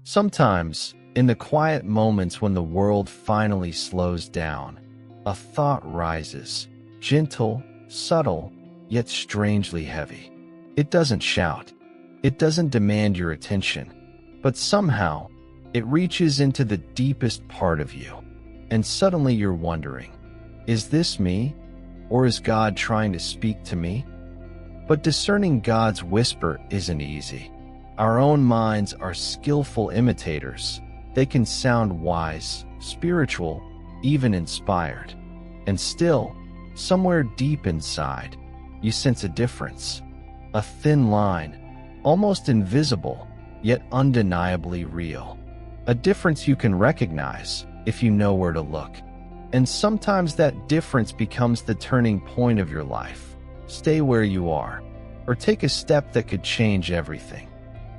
Sometimes, in the quiet moments when the world finally slows down, a thought rises, gentle, subtle, yet strangely heavy. It doesn't shout. It doesn't demand your attention. But somehow, it reaches into the deepest part of you. And suddenly you're wondering, is this me? Or is God trying to speak to me? But discerning God's whisper isn't easy. Our own minds are skillful imitators. They can sound wise, spiritual, even inspired. And still, somewhere deep inside, you sense a difference. A thin line, almost invisible, yet undeniably real. A difference you can recognize if you know where to look. And sometimes that difference becomes the turning point of your life. Stay where you are, or take a step that could change everything.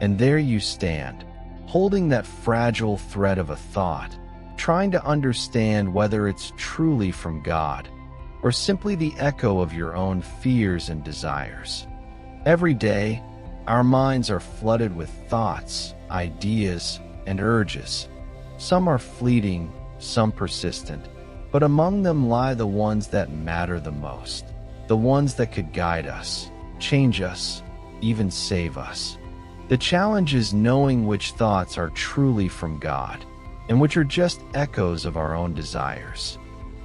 And there you stand, holding that fragile thread of a thought, trying to understand whether it's truly from God, or simply the echo of your own fears and desires. Every day, our minds are flooded with thoughts, ideas, and urges. Some are fleeting, some persistent, but among them lie the ones that matter the most, the ones that could guide us, change us, even save us. The challenge is knowing which thoughts are truly from God, and which are just echoes of our own desires.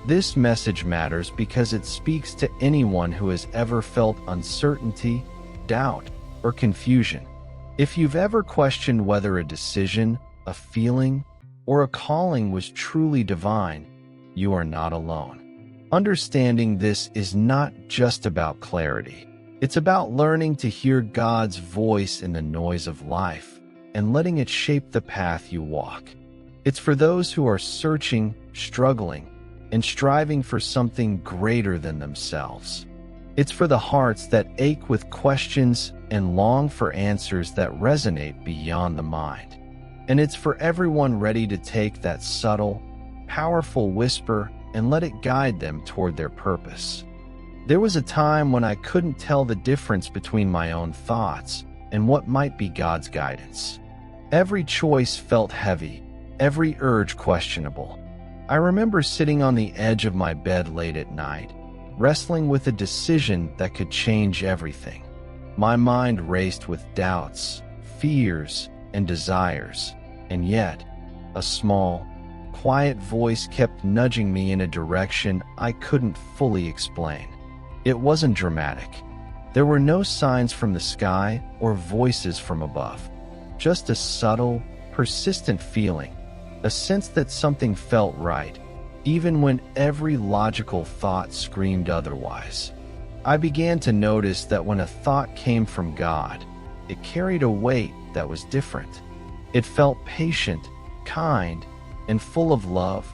This message matters because it speaks to anyone who has ever felt uncertainty, doubt, or confusion. If you've ever questioned whether a decision, a feeling, or a calling was truly divine, you are not alone. Understanding this is not just about clarity. It's about learning to hear God's voice in the noise of life and letting it shape the path you walk. It's for those who are searching, struggling, and striving for something greater than themselves. It's for the hearts that ache with questions and long for answers that resonate beyond the mind. And it's for everyone ready to take that subtle, powerful whisper and let it guide them toward their purpose. There was a time when I couldn't tell the difference between my own thoughts and what might be God's guidance. Every choice felt heavy, every urge questionable. I remember sitting on the edge of my bed late at night, wrestling with a decision that could change everything. My mind raced with doubts, fears, and desires, and yet, a small, quiet voice kept nudging me in a direction I couldn't fully explain. It wasn't dramatic. There were no signs from the sky or voices from above, just a subtle, persistent feeling, a sense that something felt right, even when every logical thought screamed otherwise. I began to notice that when a thought came from God, it carried a weight that was different. It felt patient, kind, and full of love,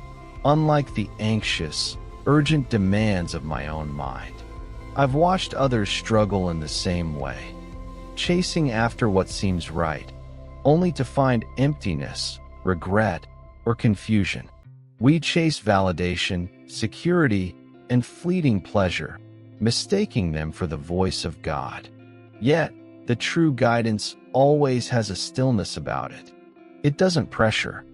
unlike the anxious, urgent demands of my own mind. I've watched others struggle in the same way, chasing after what seems right, only to find emptiness, regret, or confusion. We chase validation, security, and fleeting pleasure, mistaking them for the voice of God. Yet, the true guidance always has a stillness about it. It doesn't pressure.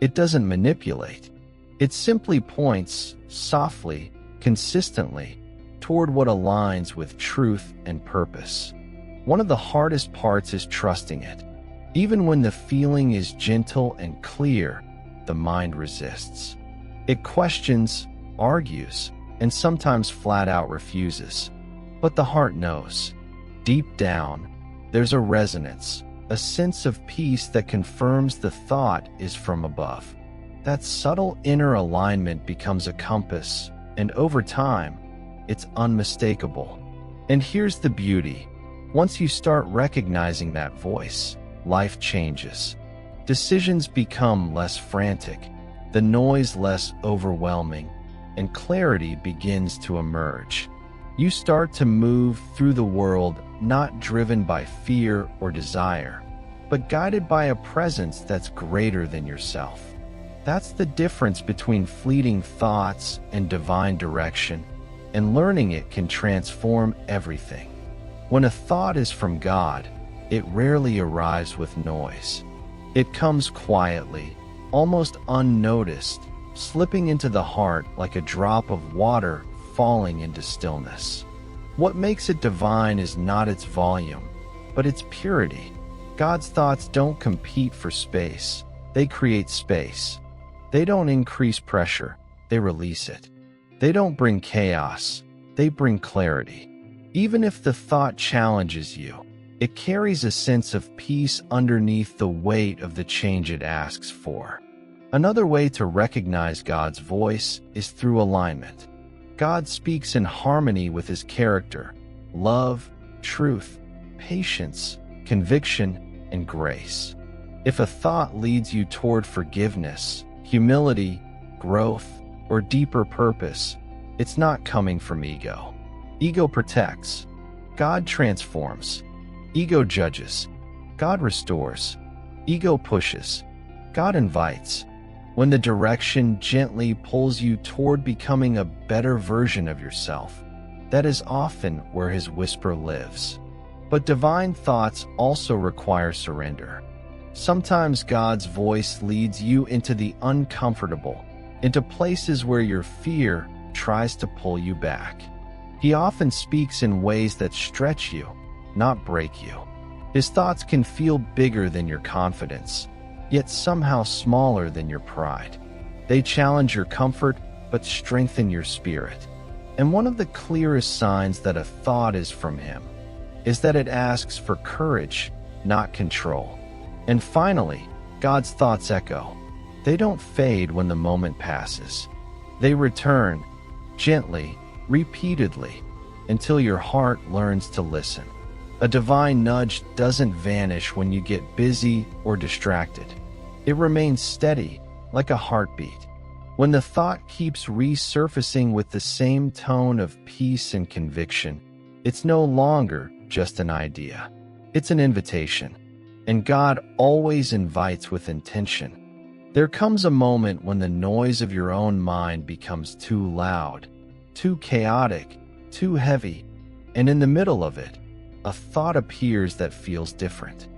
It doesn't manipulate. It simply points, softly, consistently, toward what aligns with truth and purpose. One of the hardest parts is trusting it. Even when the feeling is gentle and clear, the mind resists. It questions, argues, and sometimes flat out refuses. But the heart knows. Deep down, there's a resonance, a sense of peace that confirms the thought is from above. That subtle inner alignment becomes a compass, and over time, it's unmistakable. And here's the beauty. Once you start recognizing that voice, life changes. Decisions become less frantic, the noise less overwhelming, and clarity begins to emerge. You start to move through the world not driven by fear or desire, but guided by a presence that's greater than yourself. That's the difference between fleeting thoughts and divine direction, and learning it can transform everything. When a thought is from God, it rarely arrives with noise. It comes quietly, almost unnoticed, slipping into the heart like a drop of water falling into stillness. What makes it divine is not its volume, but its purity. God's thoughts don't compete for space, they create space. They don't increase pressure, they release it. They don't bring chaos, they bring clarity. Even if the thought challenges you, it carries a sense of peace underneath the weight of the change it asks for. Another way to recognize God's voice is through alignment. God speaks in harmony with his character, love, truth, patience, conviction, and grace. If a thought leads you toward forgiveness, humility, growth, or deeper purpose, it's not coming from ego. Ego protects. God transforms. Ego judges. God restores. Ego pushes. God invites. When the direction gently pulls you toward becoming a better version of yourself, that is often where his whisper lives. But divine thoughts also require surrender. Sometimes God's voice leads you into the uncomfortable, into places where your fear tries to pull you back. He often speaks in ways that stretch you, not break you. His thoughts can feel bigger than your confidence, yet somehow smaller than your pride. They challenge your comfort, but strengthen your spirit. And one of the clearest signs that a thought is from him is that it asks for courage, not control. And finally, God's thoughts echo. They don't fade when the moment passes. They return, gently, repeatedly, until your heart learns to listen. A divine nudge doesn't vanish when you get busy or distracted. It remains steady, like a heartbeat. When the thought keeps resurfacing with the same tone of peace and conviction, it's no longer just an idea. It's an invitation. And God always invites with intention. There comes a moment when the noise of your own mind becomes too loud, too chaotic, too heavy, and in the middle of it, a thought appears that feels different.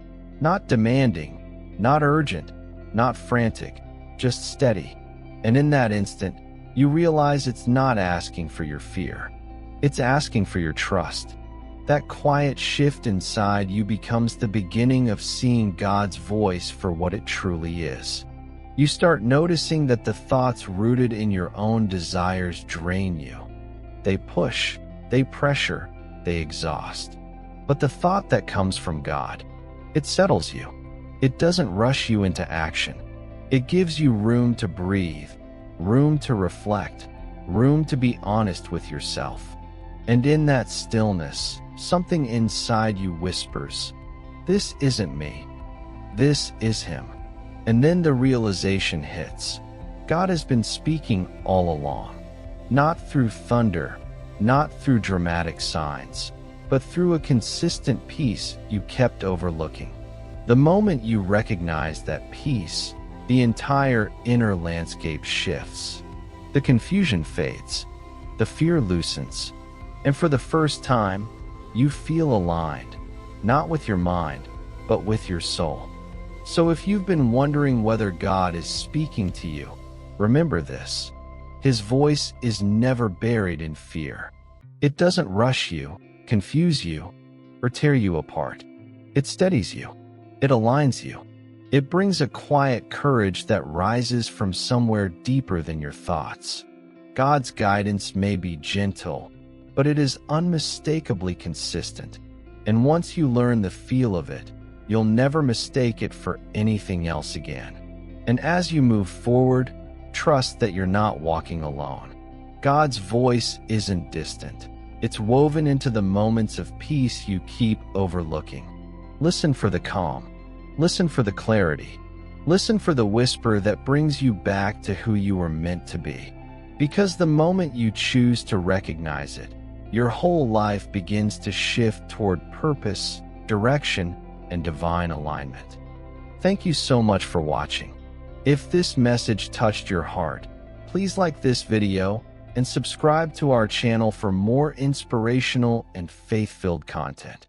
Not demanding, not urgent, not frantic, just steady. And in that instant, you realize it's not asking for your fear. It's asking for your trust. That quiet shift inside you becomes the beginning of seeing God's voice for what it truly is. You start noticing that the thoughts rooted in your own desires drain you. They push, they pressure, they exhaust. But the thought that comes from God, it settles you. It doesn't rush you into action. It gives you room to breathe, room to reflect, room to be honest with yourself. And in that stillness, something inside you whispers, "This isn't me. This is him." And then the realization hits. God has been speaking all along. Not through thunder, not through dramatic signs, but through a consistent peace you kept overlooking. The moment you recognize that peace, the entire inner landscape shifts. The confusion fades. The fear loosens. And for the first time, you feel aligned, not with your mind, but with your soul. So if you've been wondering whether God is speaking to you, remember this. His voice is never buried in fear. It doesn't rush you, confuse you, or tear you apart. It steadies you. It aligns you. It brings a quiet courage that rises from somewhere deeper than your thoughts. God's guidance may be gentle, but it is unmistakably consistent. And once you learn the feel of it, you'll never mistake it for anything else again. And as you move forward, trust that you're not walking alone. God's voice isn't distant. It's woven into the moments of peace you keep overlooking. Listen for the calm. Listen for the clarity. Listen for the whisper that brings you back to who you were meant to be. Because the moment you choose to recognize it, your whole life begins to shift toward purpose, direction, and divine alignment. Thank you so much for watching. If this message touched your heart, please like this video and subscribe to our channel for more inspirational and faith-filled content.